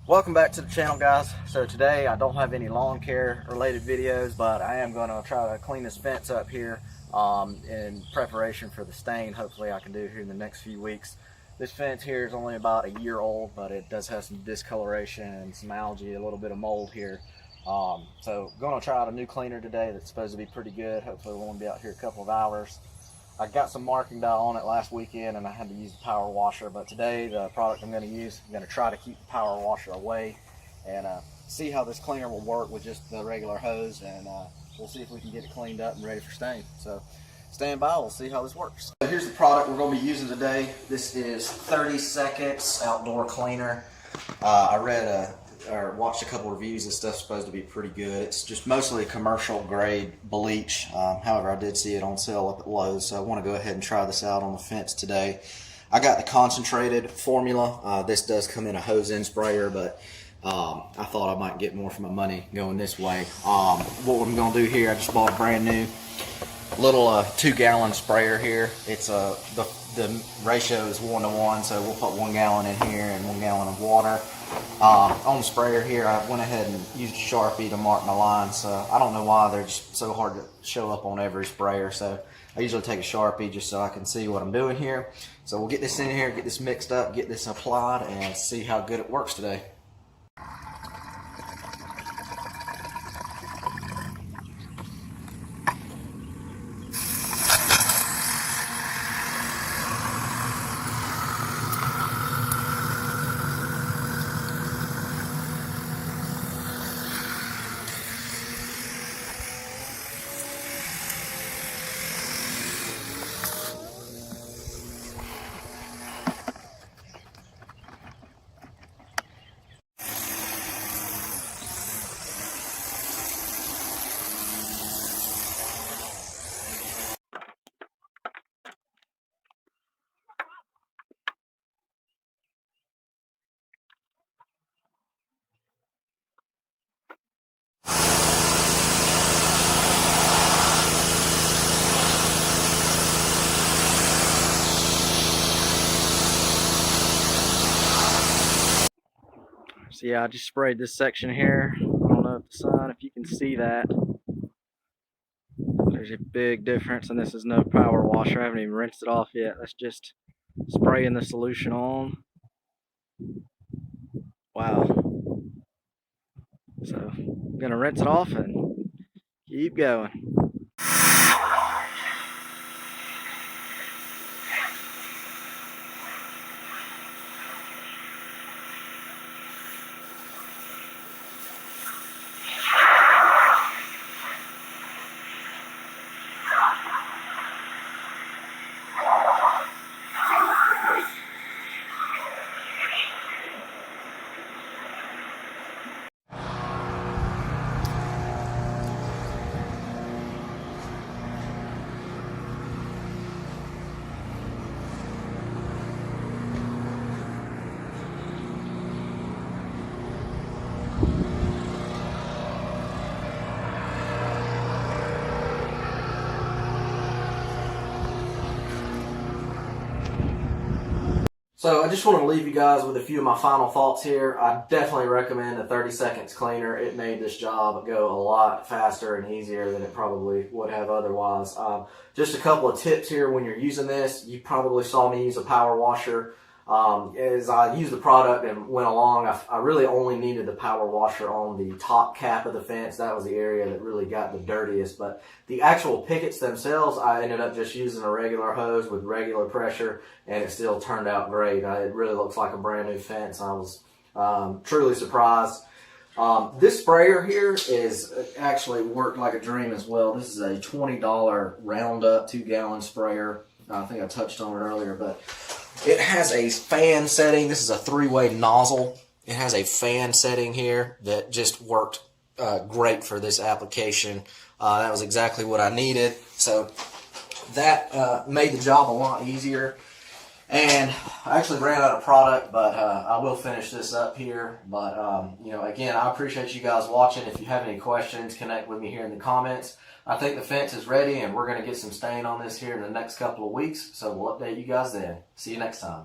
Welcome back to the channel, guys. So today I don't have any lawn care related videos, but I am going to try to clean this fence up here in preparation for the stain. Hopefully I can do it here in the next few weeks. This fence here is only about a year old, but it does have some discoloration and some algae, a little bit of mold here. So going to try out a new cleaner today that's supposed to be pretty good. Hopefully we'll only be out here a couple of hours. I got some marking dye on it last weekend and I had to use the power washer, but today the product I'm going to use, I'm going to try to keep the power washer away and see how this cleaner will work with just the regular hose, and we'll see if we can get it cleaned up and ready for stain. So stand by, we'll see how this works. So here's the product we're going to be using today. This is 30 Seconds Outdoor Cleaner. I read or watched a couple reviews. This stuff's supposed to be pretty good. It's just mostly commercial grade bleach. However, I did see it on sale up at Lowe's, so I want to go ahead and try this out on the fence today. I got the concentrated formula. This does come in a hose-in sprayer, but I thought I might get more for my money going this way. What I'm going to do here, I just bought a brand new little 2-gallon sprayer here. It's the ratio is 1-to-1, so we'll put 1 gallon in here and 1 gallon of water. On the sprayer here, I went ahead and used a Sharpie to mark my lines. So I don't know why they're just so hard to show up on every sprayer. So I usually take a Sharpie just so I can see what I'm doing here. So we'll get this in here, get this mixed up, get this applied, and see how good it works today. So yeah, I just sprayed this section here. I don't know if you can see that. There's a big difference, and this is no power washer. I haven't even rinsed it off yet. That's just spraying the solution on. Wow. So I'm gonna rinse it off and keep going. So I just want to leave you guys with a few of my final thoughts here. I definitely recommend the 30 Seconds cleaner. It made this job go a lot faster and easier than it probably would have otherwise. Just a couple of tips here when you're using this. You probably saw me use a power washer. As I used the product and went along, I really only needed the power washer on the top cap of the fence. That was the area that really got the dirtiest. But the actual pickets themselves, I ended up just using a regular hose with regular pressure, and it still turned out great. It really looks like a brand new fence. I was truly surprised. This sprayer here is actually worked like a dream as well. This is a $20 Roundup 2-gallon sprayer. I think I touched on it earlier, but it has a fan setting. This is a 3-way nozzle. It has a fan setting here that just worked great for this application. That was exactly what I needed. So that made the job a lot easier. And I actually ran out of product, but I will finish this up here. But, you know, again, I appreciate you guys watching. If you have any questions, connect with me here in the comments. I think the fence is ready, and we're going to get some stain on this here in the next couple of weeks. So we'll update you guys then. See you next time.